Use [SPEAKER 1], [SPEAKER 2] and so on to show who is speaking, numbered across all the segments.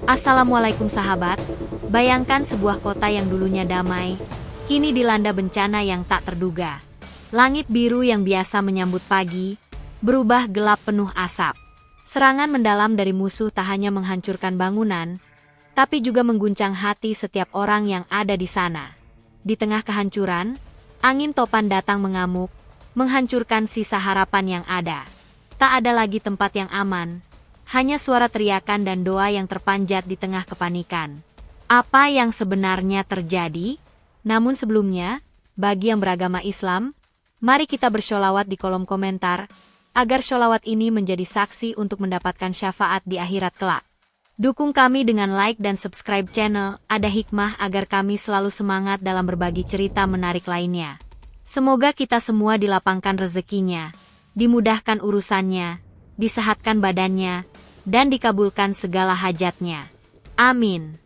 [SPEAKER 1] Assalamualaikum sahabat, bayangkan sebuah kota yang dulunya damai, kini dilanda bencana yang tak terduga. Langit biru yang biasa menyambut pagi, berubah gelap penuh asap. Serangan mendalam dari musuh tak hanya menghancurkan bangunan, tapi juga mengguncang hati setiap orang yang ada di sana. Di tengah kehancuran, angin topan datang mengamuk, menghancurkan sisa harapan yang ada. Tak ada lagi tempat yang aman. Hanya suara teriakan dan doa yang terpanjat di tengah kepanikan. Apa yang sebenarnya terjadi? Namun sebelumnya, bagi yang beragama Islam, mari kita bersholawat di kolom komentar, agar sholawat ini menjadi saksi untuk mendapatkan syafaat di akhirat kelak. Dukung kami dengan like dan subscribe channel Ada Hikmah agar kami selalu semangat dalam berbagi cerita menarik lainnya. Semoga kita semua dilapangkan rezekinya, dimudahkan urusannya, disehatkan badannya, dan dikabulkan segala hajatnya. Amin.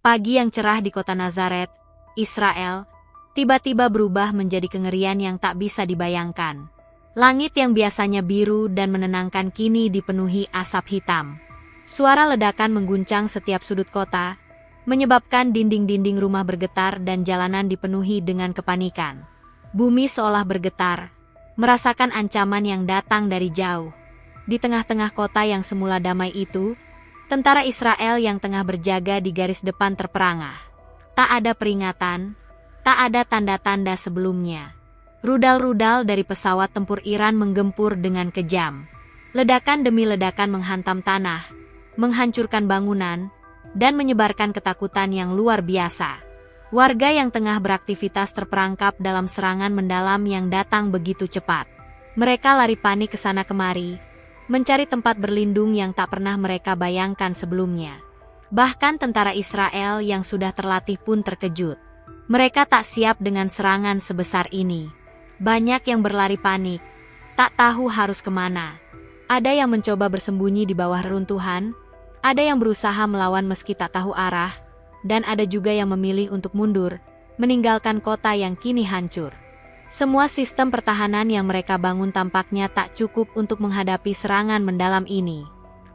[SPEAKER 1] Pagi yang cerah di kota Nazaret, Israel, tiba-tiba berubah menjadi kengerian yang tak bisa dibayangkan. Langit yang biasanya biru dan menenangkan kini dipenuhi asap hitam. Suara ledakan mengguncang setiap sudut kota, menyebabkan dinding-dinding rumah bergetar dan jalanan dipenuhi dengan kepanikan. Bumi seolah bergetar, merasakan ancaman yang datang dari jauh. Di tengah-tengah kota yang semula damai itu, tentara Israel yang tengah berjaga di garis depan terperangah. Tak ada peringatan, tak ada tanda-tanda sebelumnya. Rudal-rudal dari pesawat tempur Iran menggempur dengan kejam. Ledakan demi ledakan menghantam tanah, menghancurkan bangunan, dan menyebarkan ketakutan yang luar biasa. Warga yang tengah beraktivitas terperangkap dalam serangan mendalam yang datang begitu cepat. Mereka lari panik ke sana kemari, mencari tempat berlindung yang tak pernah mereka bayangkan sebelumnya. Bahkan tentara Israel yang sudah terlatih pun terkejut. Mereka tak siap dengan serangan sebesar ini. Banyak yang berlari panik, tak tahu harus kemana. Ada yang mencoba bersembunyi di bawah reruntuhan, ada yang berusaha melawan meski tak tahu arah, dan ada juga yang memilih untuk mundur, meninggalkan kota yang kini hancur. Semua sistem pertahanan yang mereka bangun tampaknya tak cukup untuk menghadapi serangan mendalam ini.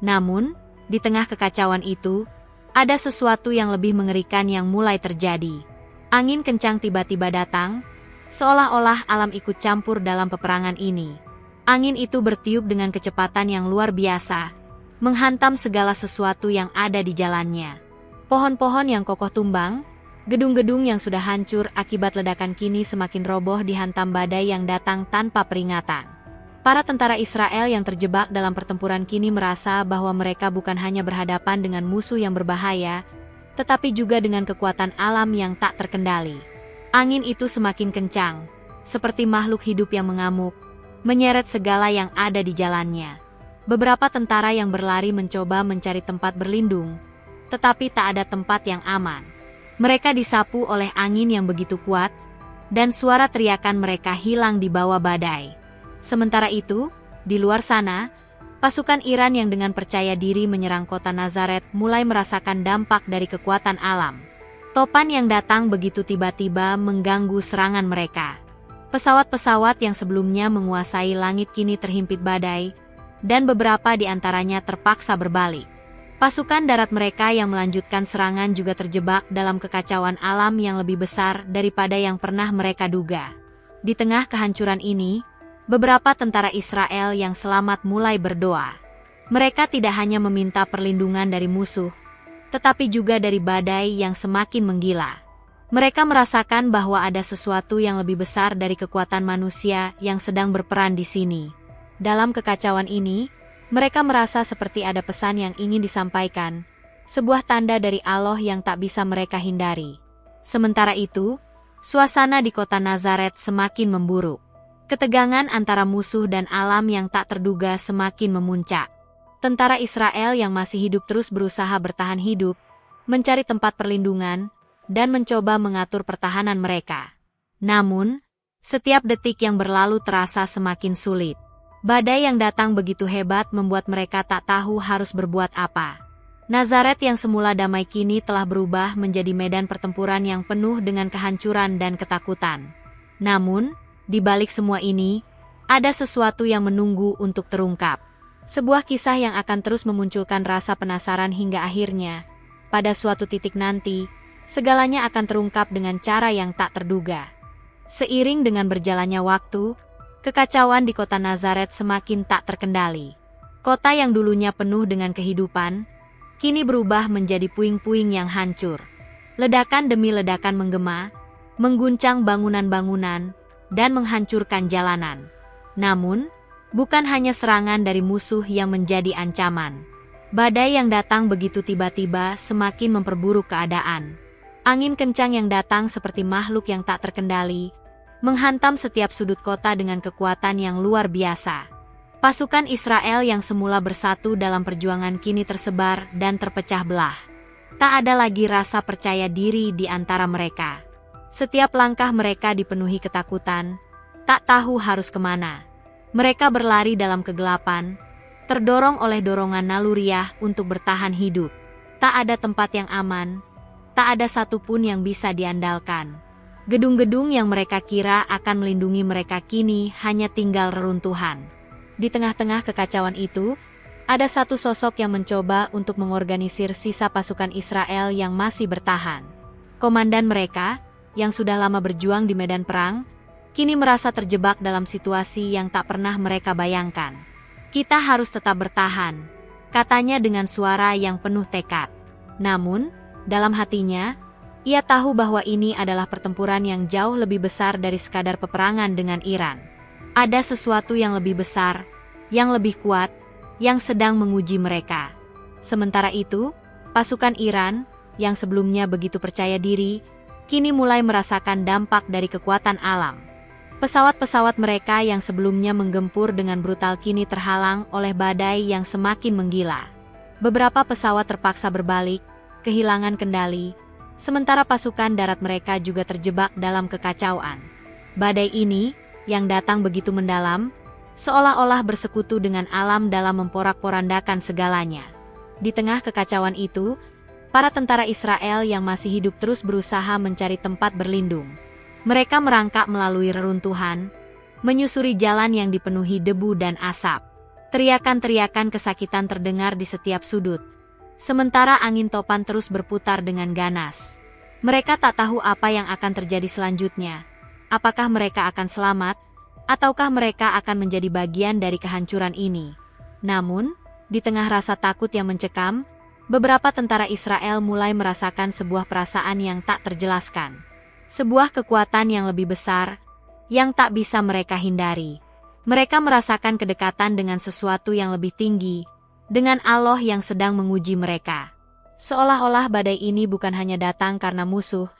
[SPEAKER 1] Namun, di tengah kekacauan itu, ada sesuatu yang lebih mengerikan yang mulai terjadi. Angin kencang tiba-tiba datang, seolah-olah alam ikut campur dalam peperangan ini. Angin itu bertiup dengan kecepatan yang luar biasa, menghantam segala sesuatu yang ada di jalannya. Pohon-pohon yang kokoh tumbang, gedung-gedung yang sudah hancur akibat ledakan kini semakin roboh dihantam badai yang datang tanpa peringatan. Para tentara Israel yang terjebak dalam pertempuran kini merasa bahwa mereka bukan hanya berhadapan dengan musuh yang berbahaya, tetapi juga dengan kekuatan alam yang tak terkendali. Angin itu semakin kencang, seperti makhluk hidup yang mengamuk, menyeret segala yang ada di jalannya. Beberapa tentara yang berlari mencoba mencari tempat berlindung, tetapi tak ada tempat yang aman. Mereka disapu oleh angin yang begitu kuat, dan suara teriakan mereka hilang di bawah badai. Sementara itu, di luar sana, pasukan Iran yang dengan percaya diri menyerang kota Nazaret mulai merasakan dampak dari kekuatan alam. Topan yang datang begitu tiba-tiba mengganggu serangan mereka. Pesawat-pesawat yang sebelumnya menguasai langit kini terhimpit badai, dan beberapa di antaranya terpaksa berbalik. Pasukan darat mereka yang melanjutkan serangan juga terjebak dalam kekacauan alam yang lebih besar daripada yang pernah mereka duga. Di tengah kehancuran ini, beberapa tentara Israel yang selamat mulai berdoa. Mereka tidak hanya meminta perlindungan dari musuh, tetapi juga dari badai yang semakin menggila. Mereka merasakan bahwa ada sesuatu yang lebih besar dari kekuatan manusia yang sedang berperan di sini. Dalam kekacauan ini, mereka merasa seperti ada pesan yang ingin disampaikan, sebuah tanda dari Allah yang tak bisa mereka hindari. Sementara itu, suasana di kota Nazaret semakin memburuk. Ketegangan antara musuh dan alam yang tak terduga semakin memuncak. Tentara Israel yang masih hidup terus berusaha bertahan hidup, mencari tempat perlindungan, dan mencoba mengatur pertahanan mereka. Namun, setiap detik yang berlalu terasa semakin sulit. Badai yang datang begitu hebat membuat mereka tak tahu harus berbuat apa. Nazaret yang semula damai kini telah berubah menjadi medan pertempuran yang penuh dengan kehancuran dan ketakutan. Namun, di balik semua ini, ada sesuatu yang menunggu untuk terungkap. Sebuah kisah yang akan terus memunculkan rasa penasaran hingga akhirnya, pada suatu titik nanti, segalanya akan terungkap dengan cara yang tak terduga. Seiring dengan berjalannya waktu, kekacauan di kota Nazaret semakin tak terkendali. Kota yang dulunya penuh dengan kehidupan, kini berubah menjadi puing-puing yang hancur. Ledakan demi ledakan menggema, mengguncang bangunan-bangunan, dan menghancurkan jalanan. Namun, bukan hanya serangan dari musuh yang menjadi ancaman. Badai yang datang begitu tiba-tiba semakin memperburuk keadaan. Angin kencang yang datang seperti makhluk yang tak terkendali, menghantam setiap sudut kota dengan kekuatan yang luar biasa. Pasukan Israel yang semula bersatu dalam perjuangan kini tersebar dan terpecah belah. Tak ada lagi rasa percaya diri di antara mereka. Setiap langkah mereka dipenuhi ketakutan, tak tahu harus kemana. Mereka berlari dalam kegelapan, terdorong oleh dorongan naluriah untuk bertahan hidup. Tak ada tempat yang aman, tak ada satupun yang bisa diandalkan. Gedung-gedung yang mereka kira akan melindungi mereka kini hanya tinggal reruntuhan. Di tengah-tengah kekacauan itu, ada satu sosok yang mencoba untuk mengorganisir sisa pasukan Israel yang masih bertahan. Komandan mereka, yang sudah lama berjuang di medan perang, kini merasa terjebak dalam situasi yang tak pernah mereka bayangkan. "Kita harus tetap bertahan," katanya dengan suara yang penuh tekad. Namun, dalam hatinya, ia tahu bahwa ini adalah pertempuran yang jauh lebih besar dari sekadar peperangan dengan Iran. Ada sesuatu yang lebih besar, yang lebih kuat, yang sedang menguji mereka. Sementara itu, pasukan Iran, yang sebelumnya begitu percaya diri, kini mulai merasakan dampak dari kekuatan alam. Pesawat-pesawat mereka yang sebelumnya menggempur dengan brutal kini terhalang oleh badai yang semakin menggila. Beberapa pesawat terpaksa berbalik, kehilangan kendali, sementara pasukan darat mereka juga terjebak dalam kekacauan. Badai ini, yang datang begitu mendalam, seolah-olah bersekutu dengan alam dalam memporak-porandakan segalanya. Di tengah kekacauan itu, para tentara Israel yang masih hidup terus berusaha mencari tempat berlindung. Mereka merangkak melalui reruntuhan, menyusuri jalan yang dipenuhi debu dan asap. Teriakan-teriakan kesakitan terdengar di setiap sudut. Sementara angin topan terus berputar dengan ganas. Mereka tak tahu apa yang akan terjadi selanjutnya. Apakah mereka akan selamat, ataukah mereka akan menjadi bagian dari kehancuran ini? Namun, di tengah rasa takut yang mencekam, beberapa tentara Israel mulai merasakan sebuah perasaan yang tak terjelaskan. Sebuah kekuatan yang lebih besar, yang tak bisa mereka hindari. Mereka merasakan kedekatan dengan sesuatu yang lebih tinggi, dengan Allah yang sedang menguji mereka. Seolah-olah badai ini bukan hanya datang karena musuh,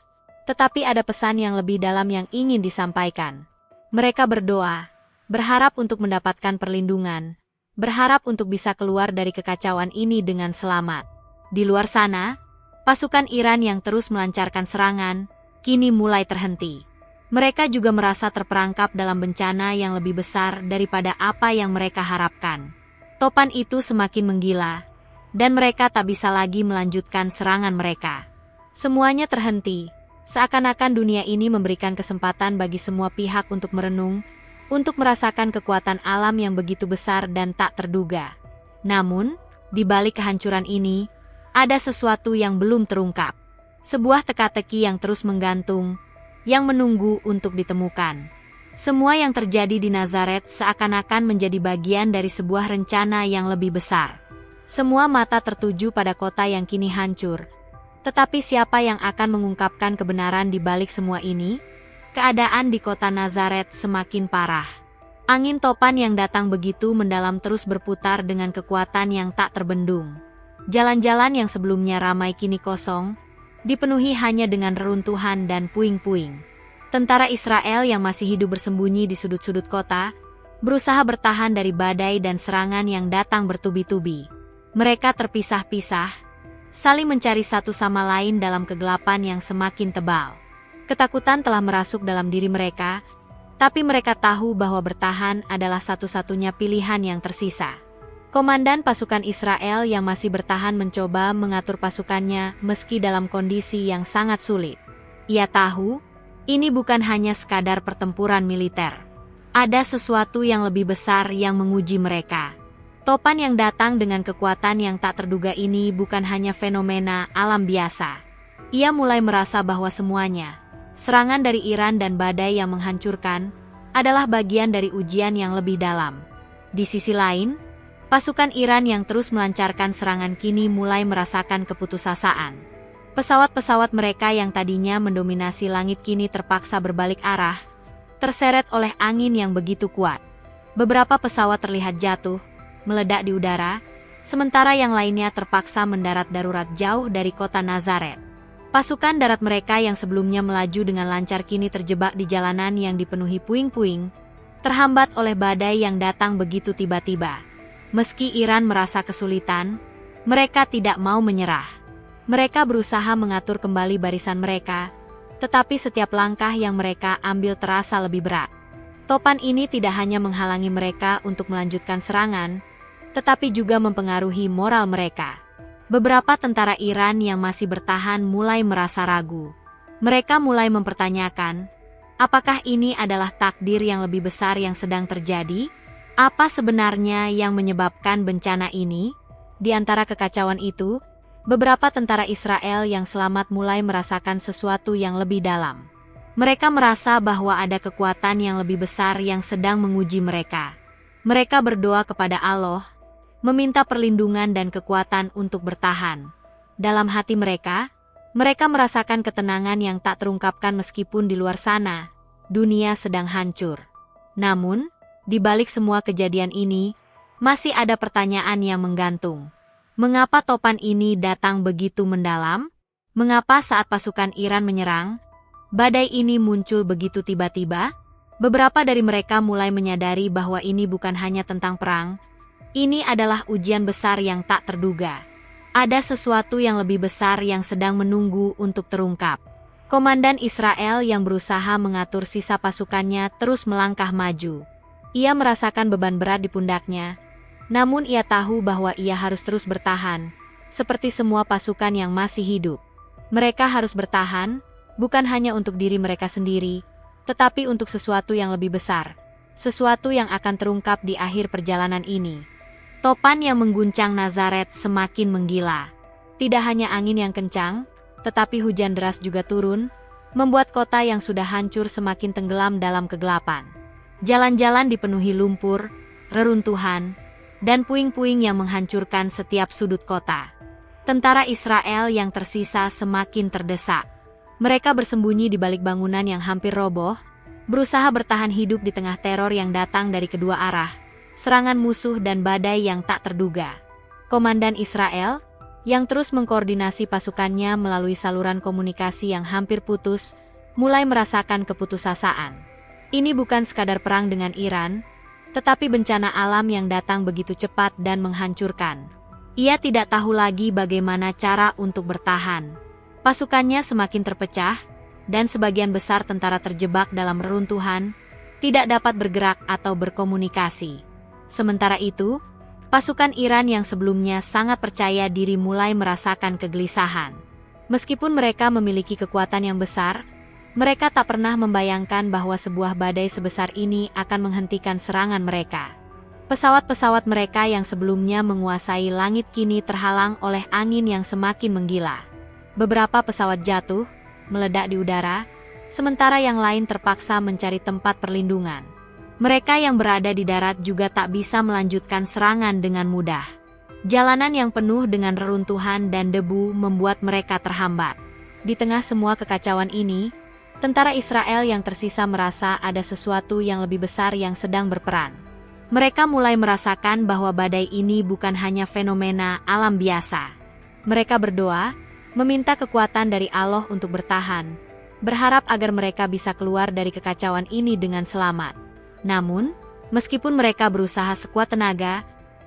[SPEAKER 1] tetapi ada pesan yang lebih dalam yang ingin disampaikan. Mereka berdoa, berharap untuk mendapatkan perlindungan, berharap untuk bisa keluar dari kekacauan ini dengan selamat. Di luar sana, pasukan Iran yang terus melancarkan serangan, kini mulai terhenti. Mereka juga merasa terperangkap dalam bencana yang lebih besar daripada apa yang mereka harapkan. Topan itu semakin menggila, dan mereka tak bisa lagi melanjutkan serangan mereka. Semuanya terhenti, seakan-akan dunia ini memberikan kesempatan bagi semua pihak untuk merenung, untuk merasakan kekuatan alam yang begitu besar dan tak terduga. Namun, di balik kehancuran ini, ada sesuatu yang belum terungkap. Sebuah teka-teki yang terus menggantung, yang menunggu untuk ditemukan. Semua yang terjadi di Nazaret seakan-akan menjadi bagian dari sebuah rencana yang lebih besar. Semua mata tertuju pada kota yang kini hancur. Tetapi siapa yang akan mengungkapkan kebenaran di balik semua ini? Keadaan di kota Nazaret semakin parah. Angin topan yang datang begitu mendalam terus berputar dengan kekuatan yang tak terbendung. Jalan-jalan yang sebelumnya ramai kini kosong, dipenuhi hanya dengan reruntuhan dan puing-puing. Tentara Israel yang masih hidup bersembunyi di sudut-sudut kota, berusaha bertahan dari badai dan serangan yang datang bertubi-tubi. Mereka terpisah-pisah, saling mencari satu sama lain dalam kegelapan yang semakin tebal. Ketakutan telah merasuk dalam diri mereka, tapi mereka tahu bahwa bertahan adalah satu-satunya pilihan yang tersisa. Komandan pasukan Israel yang masih bertahan mencoba mengatur pasukannya meski dalam kondisi yang sangat sulit. Ia tahu, ini bukan hanya sekadar pertempuran militer. Ada sesuatu yang lebih besar yang menguji mereka. Topan yang datang dengan kekuatan yang tak terduga ini bukan hanya fenomena alam biasa. Ia mulai merasa bahwa semuanya, serangan dari Iran dan badai yang menghancurkan, adalah bagian dari ujian yang lebih dalam. Di sisi lain, pasukan Iran yang terus melancarkan serangan kini mulai merasakan keputusasaan. Pesawat-pesawat mereka yang tadinya mendominasi langit kini terpaksa berbalik arah, terseret oleh angin yang begitu kuat. Beberapa pesawat terlihat jatuh, meledak di udara, sementara yang lainnya terpaksa mendarat darurat jauh dari kota Nazaret. Pasukan darat mereka yang sebelumnya melaju dengan lancar kini terjebak di jalanan yang dipenuhi puing-puing, terhambat oleh badai yang datang begitu tiba-tiba. Meski Iran merasa kesulitan, mereka tidak mau menyerah. Mereka berusaha mengatur kembali barisan mereka, tetapi setiap langkah yang mereka ambil terasa lebih berat. Topan ini tidak hanya menghalangi mereka untuk melanjutkan serangan, tetapi juga mempengaruhi moral mereka. Beberapa tentara Iran yang masih bertahan mulai merasa ragu. Mereka mulai mempertanyakan, apakah ini adalah takdir yang lebih besar yang sedang terjadi? Apa sebenarnya yang menyebabkan bencana ini? Di antara kekacauan itu, beberapa tentara Israel yang selamat mulai merasakan sesuatu yang lebih dalam. Mereka merasa bahwa ada kekuatan yang lebih besar yang sedang menguji mereka. Mereka berdoa kepada Allah, meminta perlindungan dan kekuatan untuk bertahan. Dalam hati mereka, mereka merasakan ketenangan yang tak terungkapkan meskipun di luar sana, dunia sedang hancur. Namun, di balik semua kejadian ini, masih ada pertanyaan yang menggantung. Mengapa topan ini datang begitu mendalam? Mengapa saat pasukan Iran menyerang, badai ini muncul begitu tiba-tiba? Beberapa dari mereka mulai menyadari bahwa ini bukan hanya tentang perang, ini adalah ujian besar yang tak terduga. Ada sesuatu yang lebih besar yang sedang menunggu untuk terungkap. Komandan Israel yang berusaha mengatur sisa pasukannya terus melangkah maju. Ia merasakan beban berat di pundaknya, namun ia tahu bahwa ia harus terus bertahan, seperti semua pasukan yang masih hidup. Mereka harus bertahan, bukan hanya untuk diri mereka sendiri, tetapi untuk sesuatu yang lebih besar, sesuatu yang akan terungkap di akhir perjalanan ini. Topan yang mengguncang Nazaret semakin menggila. Tidak hanya angin yang kencang, tetapi hujan deras juga turun, membuat kota yang sudah hancur semakin tenggelam dalam kegelapan. Jalan-jalan dipenuhi lumpur, reruntuhan, dan puing-puing yang menghancurkan setiap sudut kota. Tentara Israel yang tersisa semakin terdesak. Mereka bersembunyi di balik bangunan yang hampir roboh, berusaha bertahan hidup di tengah teror yang datang dari kedua arah, serangan musuh dan badai yang tak terduga. Komandan Israel, yang terus mengkoordinasi pasukannya melalui saluran komunikasi yang hampir putus, mulai merasakan keputusasaan. Ini bukan sekadar perang dengan Iran, tetapi bencana alam yang datang begitu cepat dan menghancurkan. Ia tidak tahu lagi bagaimana cara untuk bertahan. Pasukannya semakin terpecah, dan sebagian besar tentara terjebak dalam reruntuhan, tidak dapat bergerak atau berkomunikasi. Sementara itu, pasukan Iran yang sebelumnya sangat percaya diri mulai merasakan kegelisahan. Meskipun mereka memiliki kekuatan yang besar, mereka tak pernah membayangkan bahwa sebuah badai sebesar ini akan menghentikan serangan mereka. Pesawat-pesawat mereka yang sebelumnya menguasai langit kini terhalang oleh angin yang semakin menggila. Beberapa pesawat jatuh, meledak di udara, sementara yang lain terpaksa mencari tempat perlindungan. Mereka yang berada di darat juga tak bisa melanjutkan serangan dengan mudah. Jalanan yang penuh dengan reruntuhan dan debu membuat mereka terhambat. Di tengah semua kekacauan ini, tentara Israel yang tersisa merasa ada sesuatu yang lebih besar yang sedang berperan. Mereka mulai merasakan bahwa badai ini bukan hanya fenomena alam biasa. Mereka berdoa, meminta kekuatan dari Allah untuk bertahan, berharap agar mereka bisa keluar dari kekacauan ini dengan selamat. Namun, meskipun mereka berusaha sekuat tenaga,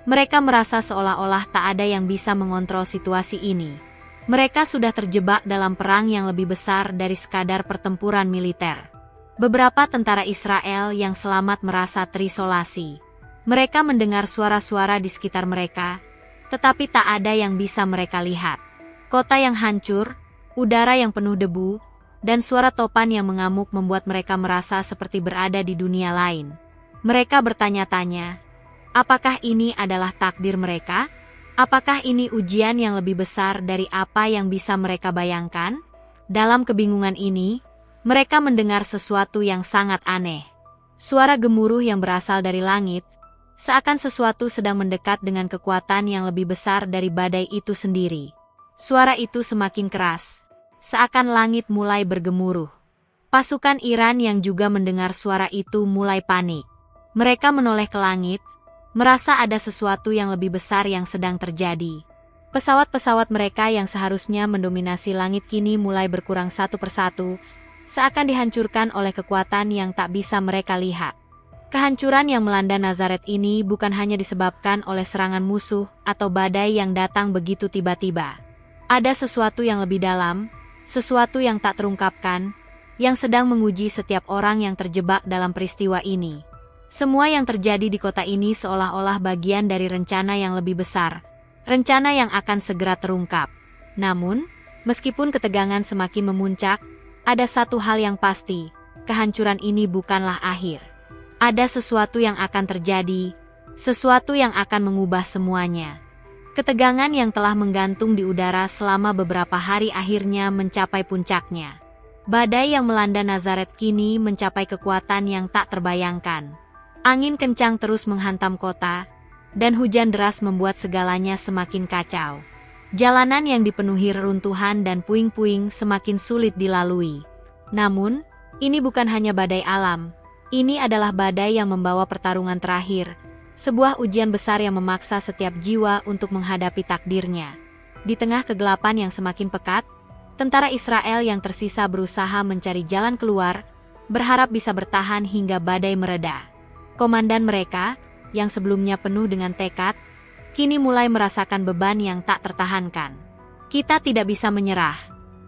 [SPEAKER 1] mereka merasa seolah-olah tak ada yang bisa mengontrol situasi ini. Mereka sudah terjebak dalam perang yang lebih besar dari sekadar pertempuran militer. Beberapa tentara Israel yang selamat merasa terisolasi. Mereka mendengar suara-suara di sekitar mereka, tetapi tak ada yang bisa mereka lihat. Kota yang hancur, udara yang penuh debu, dan suara topan yang mengamuk membuat mereka merasa seperti berada di dunia lain. Mereka bertanya-tanya, Apakah ini adalah takdir mereka? Apakah ini ujian yang lebih besar dari apa yang bisa mereka bayangkan? Dalam kebingungan ini, mereka mendengar sesuatu yang sangat aneh. Suara gemuruh yang berasal dari langit, seakan sesuatu sedang mendekat dengan kekuatan yang lebih besar dari badai itu sendiri. Suara itu semakin keras, seakan langit mulai bergemuruh. Pasukan Iran yang juga mendengar suara itu mulai panik. Mereka menoleh ke langit, merasa ada sesuatu yang lebih besar yang sedang terjadi. Pesawat-pesawat mereka yang seharusnya mendominasi langit kini mulai berkurang satu persatu, seakan dihancurkan oleh kekuatan yang tak bisa mereka lihat. Kehancuran yang melanda Nazaret ini bukan hanya disebabkan oleh serangan musuh atau badai yang datang begitu tiba-tiba. Ada sesuatu yang lebih dalam, sesuatu yang tak terungkapkan, yang sedang menguji setiap orang yang terjebak dalam peristiwa ini. Semua yang terjadi di kota ini seolah-olah bagian dari rencana yang lebih besar, rencana yang akan segera terungkap. Namun, meskipun ketegangan semakin memuncak, ada satu hal yang pasti, kehancuran ini bukanlah akhir. Ada sesuatu yang akan terjadi, sesuatu yang akan mengubah semuanya. Ketegangan yang telah menggantung di udara selama beberapa hari akhirnya mencapai puncaknya. Badai yang melanda Nazaret kini mencapai kekuatan yang tak terbayangkan. Angin kencang terus menghantam kota, dan hujan deras membuat segalanya semakin kacau. Jalanan yang dipenuhi reruntuhan dan puing-puing semakin sulit dilalui. Namun, ini bukan hanya badai alam. Ini adalah badai yang membawa pertarungan terakhir, sebuah ujian besar yang memaksa setiap jiwa untuk menghadapi takdirnya. Di tengah kegelapan yang semakin pekat, tentara Israel yang tersisa berusaha mencari jalan keluar, berharap bisa bertahan hingga badai mereda. Komandan mereka, yang sebelumnya penuh dengan tekad, kini mulai merasakan beban yang tak tertahankan. "Kita tidak bisa menyerah,"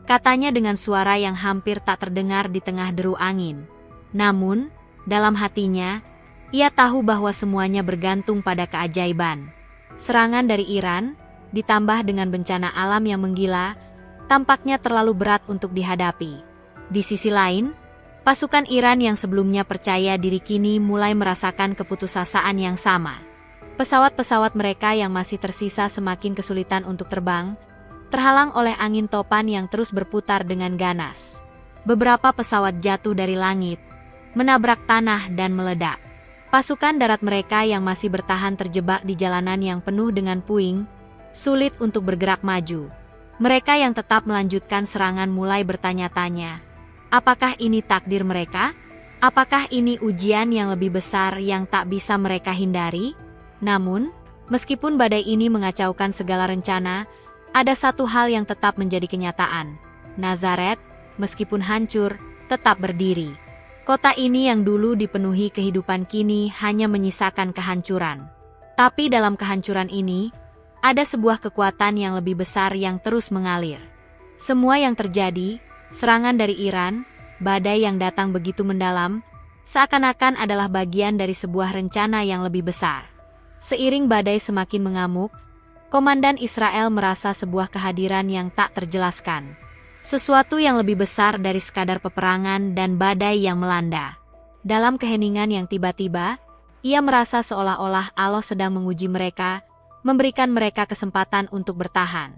[SPEAKER 1] katanya dengan suara yang hampir tak terdengar di tengah deru angin. Namun, dalam hatinya, ia tahu bahwa semuanya bergantung pada keajaiban. Serangan dari Iran, ditambah dengan bencana alam yang menggila, tampaknya terlalu berat untuk dihadapi. Di sisi lain, pasukan Iran yang sebelumnya percaya diri kini mulai merasakan keputusasaan yang sama. Pesawat-pesawat mereka yang masih tersisa semakin kesulitan untuk terbang, terhalang oleh angin topan yang terus berputar dengan ganas. Beberapa pesawat jatuh dari langit, menabrak tanah dan meledak. Pasukan darat mereka yang masih bertahan terjebak di jalanan yang penuh dengan puing, sulit untuk bergerak maju. Mereka yang tetap melanjutkan serangan mulai bertanya-tanya, apakah ini takdir mereka? Apakah ini ujian yang lebih besar yang tak bisa mereka hindari? Namun, meskipun badai ini mengacaukan segala rencana, ada satu hal yang tetap menjadi kenyataan. Nazaret, meskipun hancur, tetap berdiri. Kota ini yang dulu dipenuhi kehidupan kini hanya menyisakan kehancuran. Tapi dalam kehancuran ini, ada sebuah kekuatan yang lebih besar yang terus mengalir. Semua yang terjadi, serangan dari Iran, badai yang datang begitu mendalam, seakan-akan adalah bagian dari sebuah rencana yang lebih besar. Seiring badai semakin mengamuk, komandan Israel merasa sebuah kehadiran yang tak terjelaskan. Sesuatu yang lebih besar dari sekadar peperangan dan badai yang melanda. Dalam keheningan yang tiba-tiba, ia merasa seolah-olah Allah sedang menguji mereka, memberikan mereka kesempatan untuk bertahan.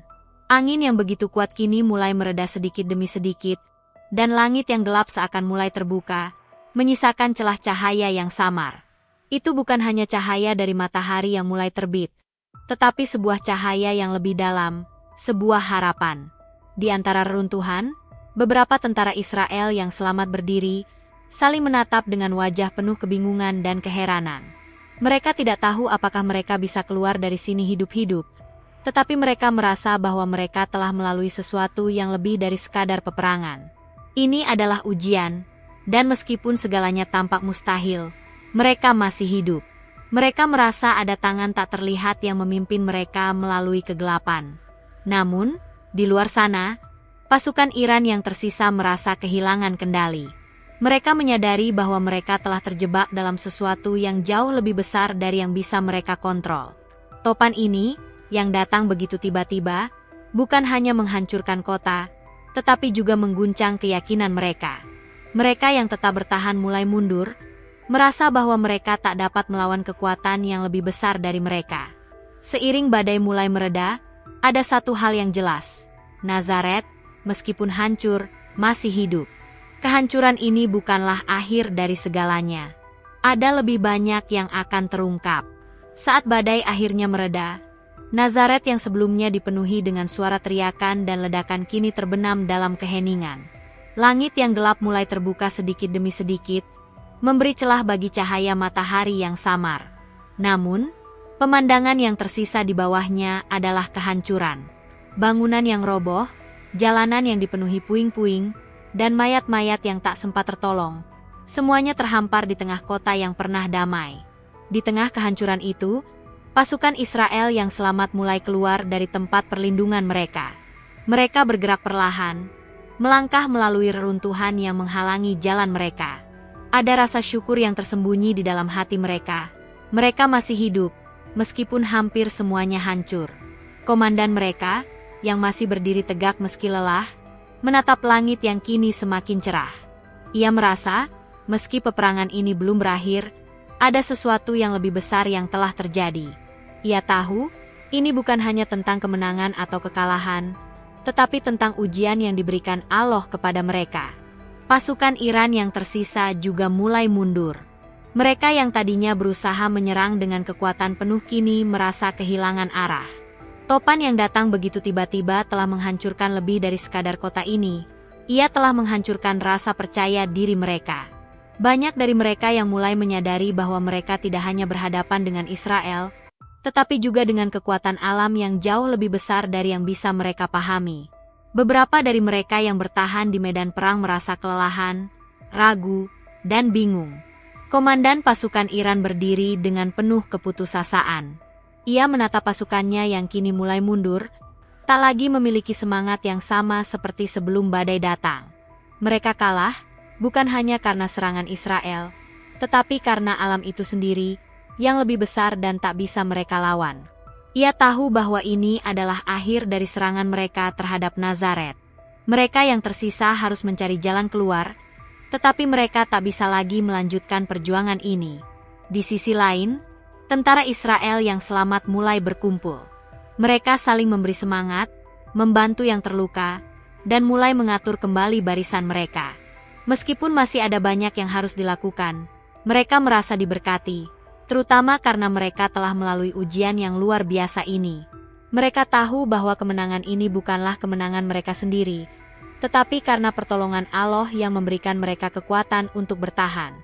[SPEAKER 1] Angin yang begitu kuat kini mulai mereda sedikit demi sedikit, dan langit yang gelap seakan mulai terbuka, menyisakan celah cahaya yang samar. Itu bukan hanya cahaya dari matahari yang mulai terbit, tetapi sebuah cahaya yang lebih dalam, sebuah harapan. Di antara reruntuhan, beberapa tentara Israel yang selamat berdiri, saling menatap dengan wajah penuh kebingungan dan keheranan. Mereka tidak tahu apakah mereka bisa keluar dari sini hidup-hidup, tetapi mereka merasa bahwa mereka telah melalui sesuatu yang lebih dari sekadar peperangan. Ini adalah ujian, dan meskipun segalanya tampak mustahil, mereka masih hidup. Mereka merasa ada tangan tak terlihat yang memimpin mereka melalui kegelapan. Namun, di luar sana, pasukan Iran yang tersisa merasa kehilangan kendali. Mereka menyadari bahwa mereka telah terjebak dalam sesuatu yang jauh lebih besar dari yang bisa mereka kontrol. Topan ini, yang datang begitu tiba-tiba, bukan hanya menghancurkan kota, tetapi juga mengguncang keyakinan mereka. Mereka yang tetap bertahan mulai mundur, merasa bahwa mereka tak dapat melawan kekuatan yang lebih besar dari mereka. Seiring badai mulai mereda, ada satu hal yang jelas. Nazaret, meskipun hancur, masih hidup. Kehancuran ini bukanlah akhir dari segalanya. Ada lebih banyak yang akan terungkap. Saat badai akhirnya mereda, Nazaret yang sebelumnya dipenuhi dengan suara teriakan dan ledakan kini terbenam dalam keheningan. Langit yang gelap mulai terbuka sedikit demi sedikit, memberi celah bagi cahaya matahari yang samar. Namun, pemandangan yang tersisa di bawahnya adalah kehancuran. Bangunan yang roboh, jalanan yang dipenuhi puing-puing, dan mayat-mayat yang tak sempat tertolong. Semuanya terhampar di tengah kota yang pernah damai. Di tengah kehancuran itu, pasukan Israel yang selamat mulai keluar dari tempat perlindungan mereka. Mereka bergerak perlahan, melangkah melalui reruntuhan yang menghalangi jalan mereka. Ada rasa syukur yang tersembunyi di dalam hati mereka. Mereka masih hidup, meskipun hampir semuanya hancur. Komandan mereka, yang masih berdiri tegak meski lelah, menatap langit yang kini semakin cerah. Ia merasa, meski peperangan ini belum berakhir, ada sesuatu yang lebih besar yang telah terjadi. Ia tahu, ini bukan hanya tentang kemenangan atau kekalahan, tetapi tentang ujian yang diberikan Allah kepada mereka. Pasukan Iran yang tersisa juga mulai mundur. Mereka yang tadinya berusaha menyerang dengan kekuatan penuh kini merasa kehilangan arah. Topan yang datang begitu tiba-tiba telah menghancurkan lebih dari sekadar kota ini. Ia telah menghancurkan rasa percaya diri mereka. Banyak dari mereka yang mulai menyadari bahwa mereka tidak hanya berhadapan dengan Israel, tetapi juga dengan kekuatan alam yang jauh lebih besar dari yang bisa mereka pahami. Beberapa dari mereka yang bertahan di medan perang merasa kelelahan, ragu, dan bingung. Komandan pasukan Iran berdiri dengan penuh keputusasaan. Ia menatap pasukannya yang kini mulai mundur, tak lagi memiliki semangat yang sama seperti sebelum badai datang. Mereka kalah, bukan hanya karena serangan Israel, tetapi karena alam itu sendiri, yang lebih besar dan tak bisa mereka lawan. Ia tahu bahwa ini adalah akhir dari serangan mereka terhadap Nazaret. Mereka yang tersisa harus mencari jalan keluar, tetapi mereka tak bisa lagi melanjutkan perjuangan ini. Di sisi lain, tentara Israel yang selamat mulai berkumpul. Mereka saling memberi semangat, membantu yang terluka, dan mulai mengatur kembali barisan mereka. Meskipun masih ada banyak yang harus dilakukan, mereka merasa diberkati, terutama karena mereka telah melalui ujian yang luar biasa ini. Mereka tahu bahwa kemenangan ini bukanlah kemenangan mereka sendiri, tetapi karena pertolongan Allah yang memberikan mereka kekuatan untuk bertahan.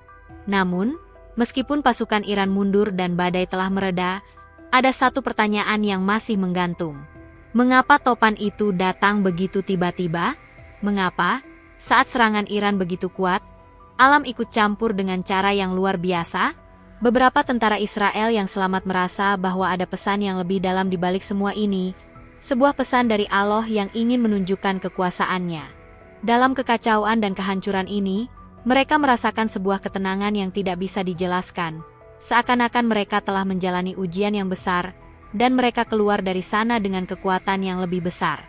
[SPEAKER 1] Namun, meskipun pasukan Iran mundur dan badai telah mereda, ada satu pertanyaan yang masih menggantung. Mengapa topan itu datang begitu tiba-tiba? Mengapa, saat serangan Iran begitu kuat, alam ikut campur dengan cara yang luar biasa? Beberapa tentara Israel yang selamat merasa bahwa ada pesan yang lebih dalam di balik semua ini, sebuah pesan dari Allah yang ingin menunjukkan kekuasaannya. Dalam kekacauan dan kehancuran ini, mereka merasakan sebuah ketenangan yang tidak bisa dijelaskan, seakan-akan mereka telah menjalani ujian yang besar, dan mereka keluar dari sana dengan kekuatan yang lebih besar.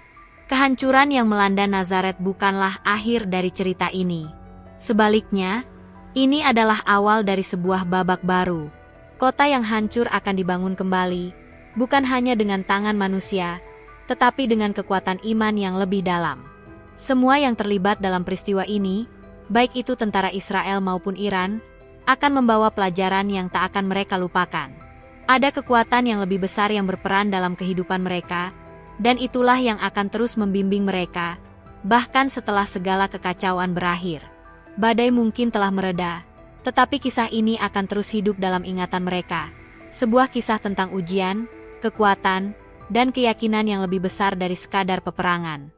[SPEAKER 1] Kehancuran yang melanda Nazaret bukanlah akhir dari cerita ini. Sebaliknya, ini adalah awal dari sebuah babak baru. Kota yang hancur akan dibangun kembali, bukan hanya dengan tangan manusia, tetapi dengan kekuatan iman yang lebih dalam. Semua yang terlibat dalam peristiwa ini, baik itu tentara Israel maupun Iran, akan membawa pelajaran yang tak akan mereka lupakan. Ada kekuatan yang lebih besar yang berperan dalam kehidupan mereka, dan itulah yang akan terus membimbing mereka, bahkan setelah segala kekacauan berakhir. Badai mungkin telah mereda, tetapi kisah ini akan terus hidup dalam ingatan mereka. Sebuah kisah tentang ujian, kekuatan, dan keyakinan yang lebih besar dari sekadar peperangan.